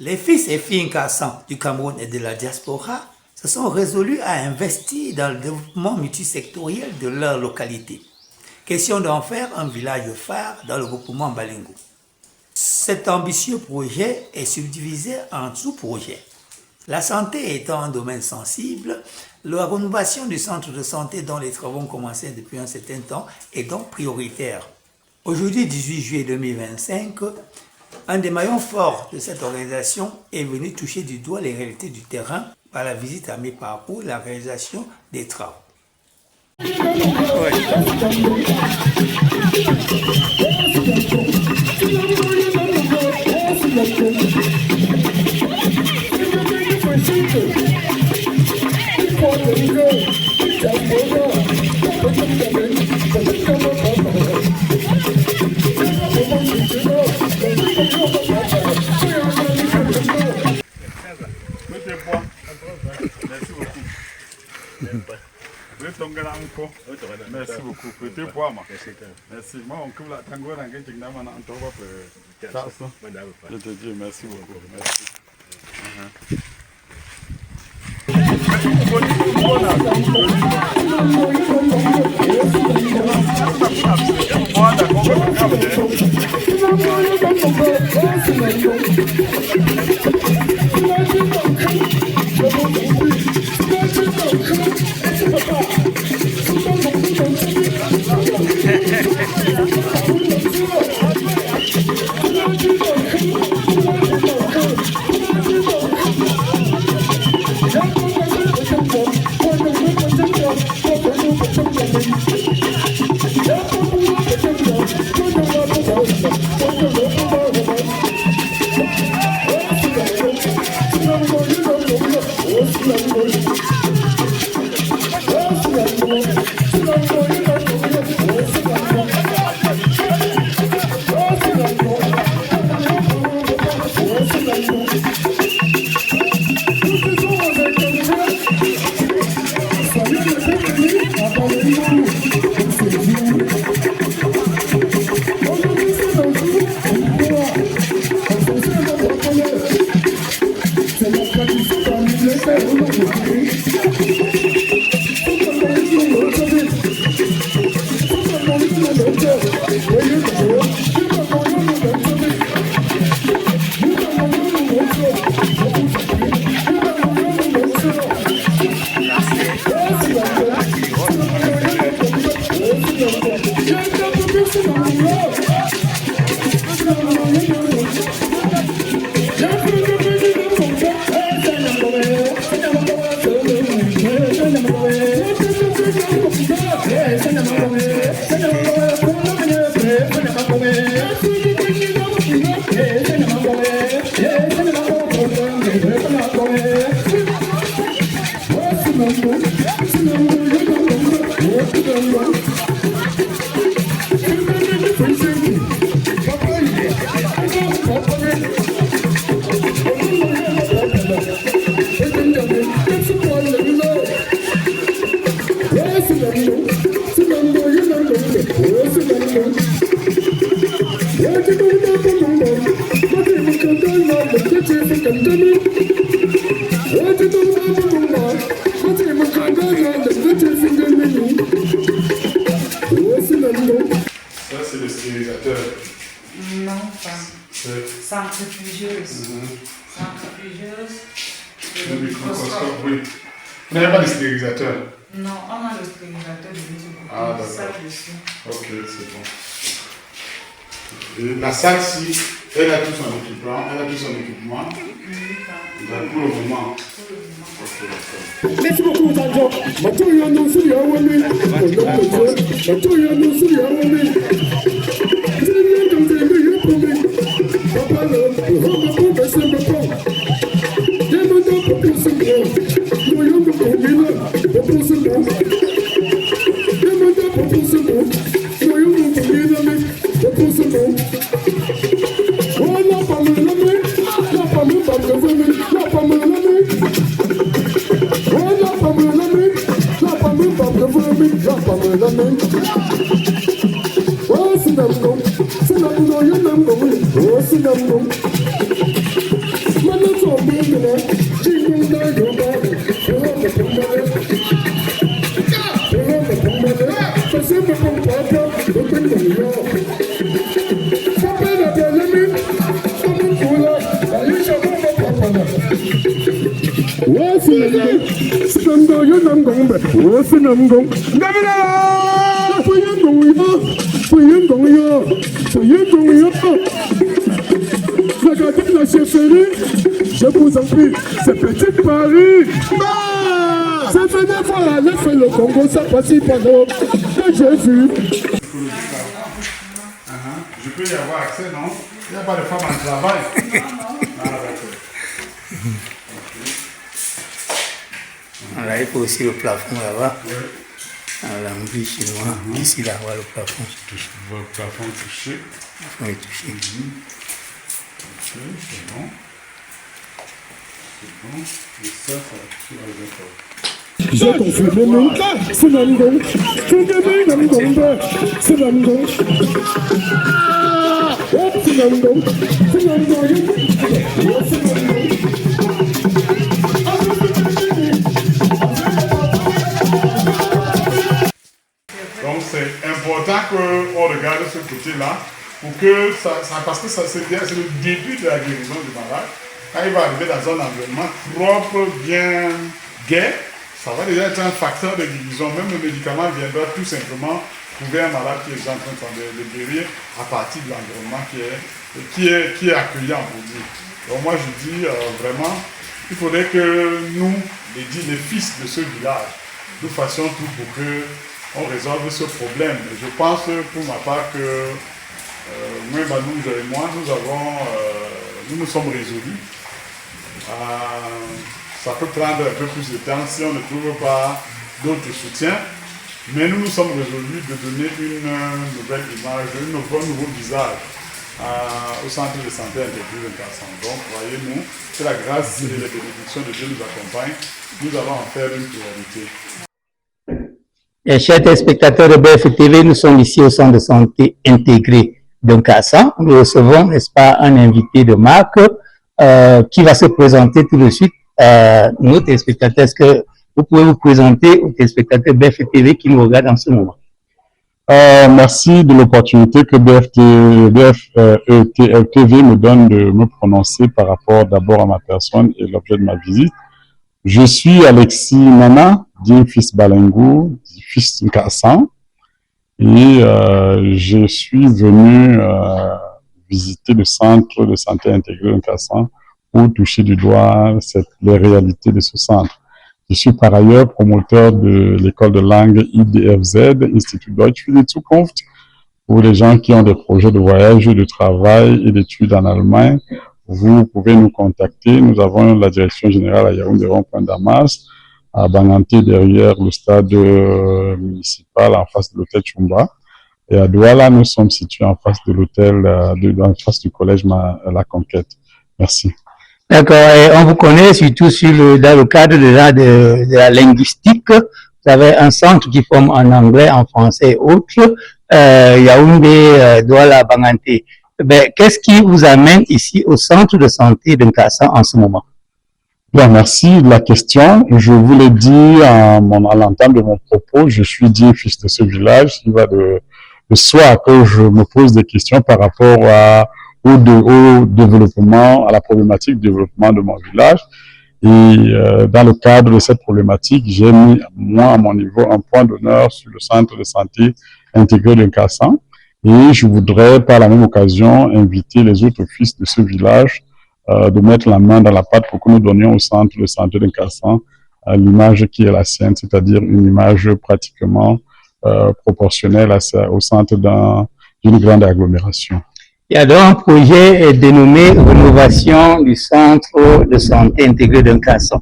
Les fils et filles incassants du Cameroun et de la diaspora se sont résolus à investir dans le développement multisectoriel de leur localité. Question d'en faire un village phare dans le groupement Balingo. Cet ambitieux projet est subdivisé en sous-projets. La santé étant un domaine sensible, la rénovation du centre de santé dont les travaux ont commencé depuis un certain temps est donc prioritaire. Aujourd'hui, 18 juillet 2025, un des maillons forts de cette organisation est venu toucher du doigt les réalités du terrain par la visite à mi-parcours, la réalisation des travaux. Merci beaucoup. Petit poids, merci. Moi, on couvre la tango dans le Kingdom, on entend je te dis merci beaucoup. Merci. Ça, c'est le stérilisateur. Non, pas. Centrifugeuse. Centrifugeuse. Le microscope, oui. Vous n'avez pas de stérilisateur? Non, on a le stérilisateur de microscope. Ah, d'accord. Ça dessus. Ok, c'est bon. Et la salle-ci, elle a tout son équipement. Pour le moment. Merci beaucoup, Tanjo. Matoya no suri awami. Matoya no suri awami. Tini ndo tini yupumi. Papa no, homa kumbe sembe po. Demo ndo popo sembe. No yombo kumila, popo sembe. Demo ndo popo sembe. No yombo kumila me, popo sembe. Oh, la pamela me, la pamela me, la pamela me. Je vous en prie, c'est Petit Paris. C'est venu voir aller faire le Congo, ça passe pendant que j'ai vu. Je peux y avoir accès, non? Il n'y a pas de femmes en travail. Ah, d'accord. Là, il faut aussi le plafond là-bas. La mouille chinois, ici là-bas, le plafond. Le plafond touché. Le plafond est touché. Ok, c'est bon. C'est bon. Et ça tue avec d'accord. J'ai confirmé, mais c'est Namgong. C'est Namgong. Donc c'est important qu'on regarde ce côté-là pour que ça parce que c'est le début de la guérison du malade. Quand il va arriver dans un environnement propre, bien gai, ça va déjà être un facteur de guérison. Même le médicament viendra tout simplement trouver un malade qui est en train de guérir à partir de l'environnement qui est accueillant pour lui. Donc moi je dis vraiment, il faudrait que nous, les fils de ce village, nous fassions tout pour qu'on résolve ce problème. Et je pense pour ma part que moi, Banouja et moi, nous nous sommes résolus. Ça peut prendre un peu plus de temps si on ne trouve pas d'autres soutiens, mais nous nous sommes résolus de donner une nouvelle image, un nouveau visage au centre de santé intégré de Nkassam. Donc, voyez-nous, c'est la grâce et les bénédictions de Dieu nous accompagnent. Nous allons en faire une priorité. Et chers téléspectateurs de BFM TV, nous sommes ici au centre de santé intégré de Nkassam. Nous recevons, n'est-ce pas, un invité de marque qui va se présenter tout de suite à nos téléspectateurs. Est-ce que vous pouvez vous présenter aux téléspectateurs BFM TV qui nous regardent en ce moment? Merci de l'opportunité que BFTV me donne de me prononcer par rapport d'abord à ma personne et l'objet de ma visite. Je suis Alexis Nana, dit fils Balengou, fils Nkassam, et je suis venu visiter le centre de santé intégré de Nkassam pour toucher du doigt les réalités de ce centre. Je suis par ailleurs promoteur de l'école de langue IDFZ, Institut Deutsch für die Zukunft, pour les gens qui ont des projets de voyage, de travail et d'études en Allemagne. Vous pouvez nous contacter. Nous avons la direction générale à Yaoundé, rond-point Damas, à Banganté, derrière le stade municipal, en face de l'hôtel Chumba. Et à Douala, nous sommes situés en face de l'hôtel, en face du collège La Conquête. Merci. D'accord, et on vous connaît surtout dans le cadre de la linguistique. Vous avez un centre qui forme en anglais, en français et autres, Yaoundé, Douala, Banganté. Ben, qu'est-ce qui vous amène ici au centre de santé de Nkassam en ce moment? Bien, merci de la question. Je vous l'ai dit à l'entame de mon propos, je suis dit fils de ce village. Il va de soi que je me pose des questions par rapport au développement, à la problématique du développement de mon village. Et dans le cadre de cette problématique, j'ai mis, moi, à mon niveau, un point d'honneur sur le centre de santé intégré de Nkassam. Et je voudrais, par la même occasion, inviter les autres fils de ce village de mettre la main dans la pâte pour que nous donnions au centre de santé de Nkassam l'image qui est la sienne, c'est-à-dire une image pratiquement proportionnelle au centre d'une grande agglomération. Il y a donc un projet dénommé Rénovation du centre de santé intégré de Nkassam.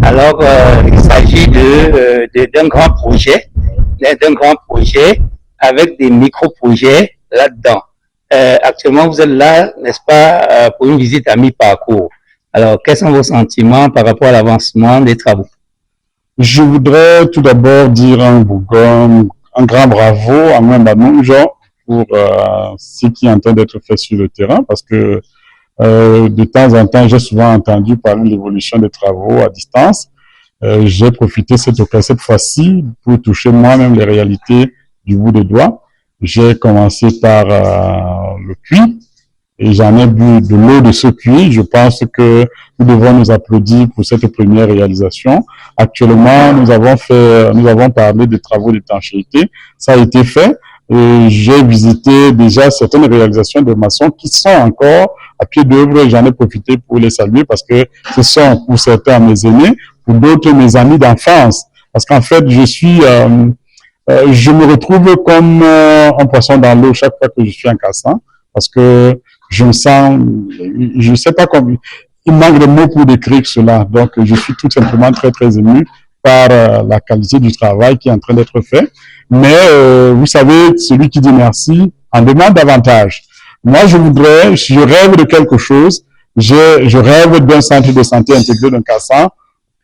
Alors, il s'agit d'un grand projet avec des micro-projets là-dedans. Actuellement, vous êtes là, n'est-ce pas, pour une visite à mi-parcours. Alors, quels sont vos sentiments par rapport à l'avancement des travaux? Je voudrais tout d'abord dire un grand bravo à Mouemba Nonjo pour ce qui est en train d'être fait sur le terrain, parce que de temps en temps, j'ai souvent entendu parler de l'évolution des travaux à distance. J'ai profité cette fois-ci pour toucher moi-même les réalités du bout des doigts. J'ai commencé par le puits et j'en ai bu de l'eau de ce puits. Je pense que nous devons nous applaudir pour cette première réalisation. Actuellement, nous avons parlé des travaux d'étanchéité. Ça a été fait. J'ai visité déjà certaines réalisations de maçons qui sont encore à pied d'œuvre et j'en ai profité pour les saluer parce que ce sont pour certains mes aînés, pour d'autres mes amis d'enfance. Parce qu'en fait, je me retrouve comme un poisson dans l'eau chaque fois que je suis en Kassan parce que je me sens, je ne sais pas comment, il manque de mots pour décrire cela. Donc, je suis tout simplement très, très ému par la qualité du travail qui est en train d'être fait. Mais, vous savez, celui qui dit merci en demande davantage. Moi, je rêve de quelque chose. Je rêve d'un centre de santé intégré d'un Kassan,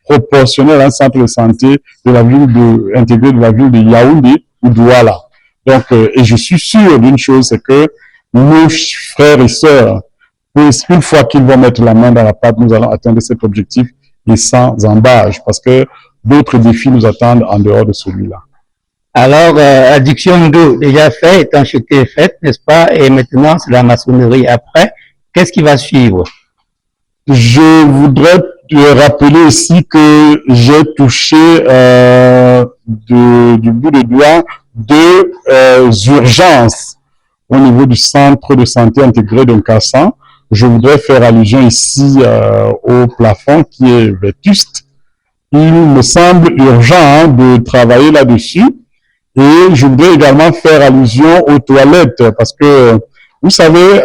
proportionnel à un centre de santé intégré de la ville de Yaoundé ou Douala. Donc, et je suis sûr d'une chose, c'est que nos frères et sœurs, une fois qu'ils vont mettre la main dans la pâte, nous allons atteindre cet objectif et sans embâche, parce que d'autres défis nous attendent en dehors de celui-là. Alors, adduction d'eau déjà fait, étanchéité faite, n'est-ce pas? Et maintenant, c'est la maçonnerie après. Qu'est-ce qui va suivre? Je voudrais te rappeler ici que j'ai touché du bout de doigt deux urgences au niveau du centre de santé intégré d'un Kassan. Je voudrais faire allusion ici au plafond qui est vétuste. Il me semble urgent de travailler là-dessus. Et je voudrais également faire allusion aux toilettes parce que, vous savez,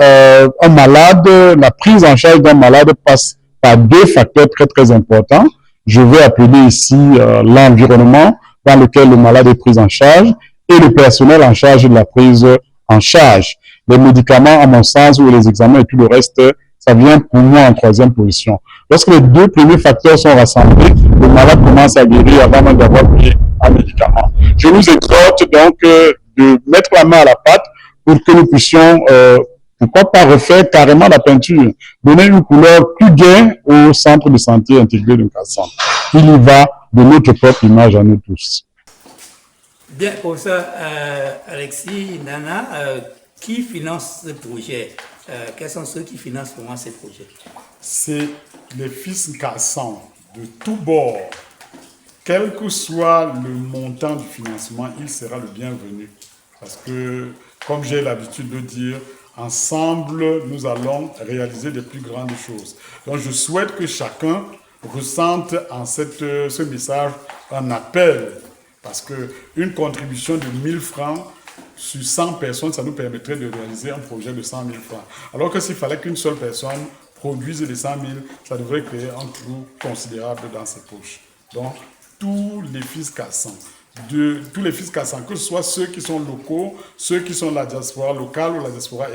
un malade, la prise en charge d'un malade passe par deux facteurs très, très importants. Je vais appeler ici l'environnement dans lequel le malade est pris en charge et le personnel en charge de la prise en charge. Les médicaments, à mon sens, ou les examens et tout le reste, ça vient pour moi en troisième position. Lorsque les deux premiers facteurs sont rassemblés, le malade commence à guérir avant même d'avoir pris un médicament. Je nous exhorte donc de mettre la main à la pâte pour que nous puissions, pourquoi pas refaire carrément la peinture, donner une couleur plus gaie au centre de santé intégré de Kassan. Il y va de notre propre image à nous tous. Bien, professeur Alexis Nana, qui finance ce projet? Quels sont ceux qui financent pour moi ces projets? C'est les fils Kassan de tous bords. Quel que soit le montant du financement, il sera le bienvenu. Parce que, comme j'ai l'habitude de dire, ensemble, nous allons réaliser les plus grandes choses. Donc, je souhaite que chacun ressente en ce message un appel. Parce qu'une contribution de 1000 francs sur 100 personnes, ça nous permettrait de réaliser un projet de 100 000 francs. Alors que s'il fallait qu'une seule personne produise les 100 000, ça devrait créer un trou considérable dans ses poches. Donc, tous les fils Kassan, que ce soit ceux qui sont locaux, ceux qui sont la diaspora locale ou la diaspora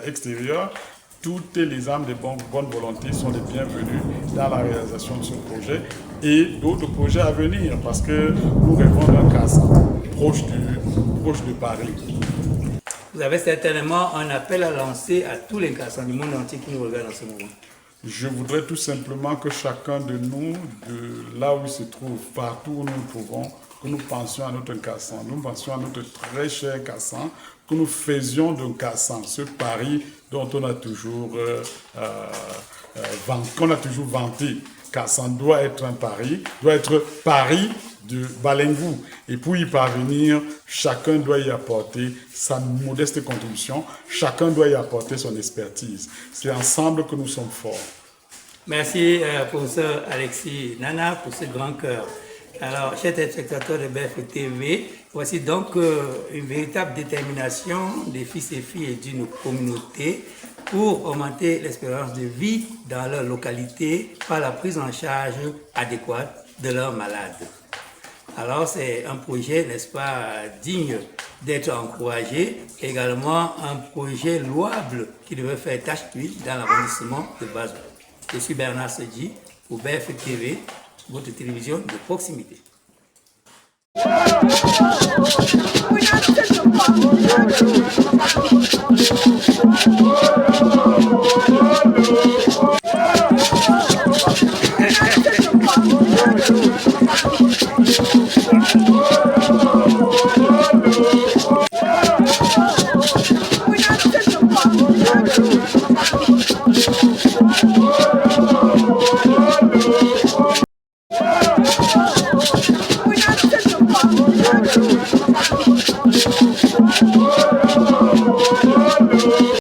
extérieure, toutes les âmes de bonne volonté sont les bienvenues dans la réalisation de ce projet et d'autres projets à venir, parce que nous rêvons d'un Kassan proche de Paris. Vous avez certainement un appel à lancer à tous les Kassans du monde entier qui nous regardent en ce moment. Je voudrais tout simplement que chacun de nous, de là où il se trouve, partout où nous nous trouvons, que nous pensions à notre Kassan, nous pensions à notre très cher Kassan, que nous faisions d'un Kassan ce Paris dont on a toujours vanté. Kassan doit être un Paris, doit être Paris de Balengou. Et pour y parvenir, chacun doit y apporter sa modeste contribution, chacun doit y apporter son expertise. C'est ensemble que nous sommes forts. Merci, professeur Alexis Nana, pour ce grand cœur. Alors, chers téléspectateurs de BFM TV, voici donc une véritable détermination des fils et filles d'une communauté pour augmenter l'espérance de vie dans leur localité par la prise en charge adéquate de leurs malades. Alors, c'est un projet, n'est-ce pas, digne d'être encouragé, également un projet louable qui devrait faire tache d'huile dans l'arrondissement de Bazou. Je suis Bernard Sedji pour BFM TV, votre télévision de proximité.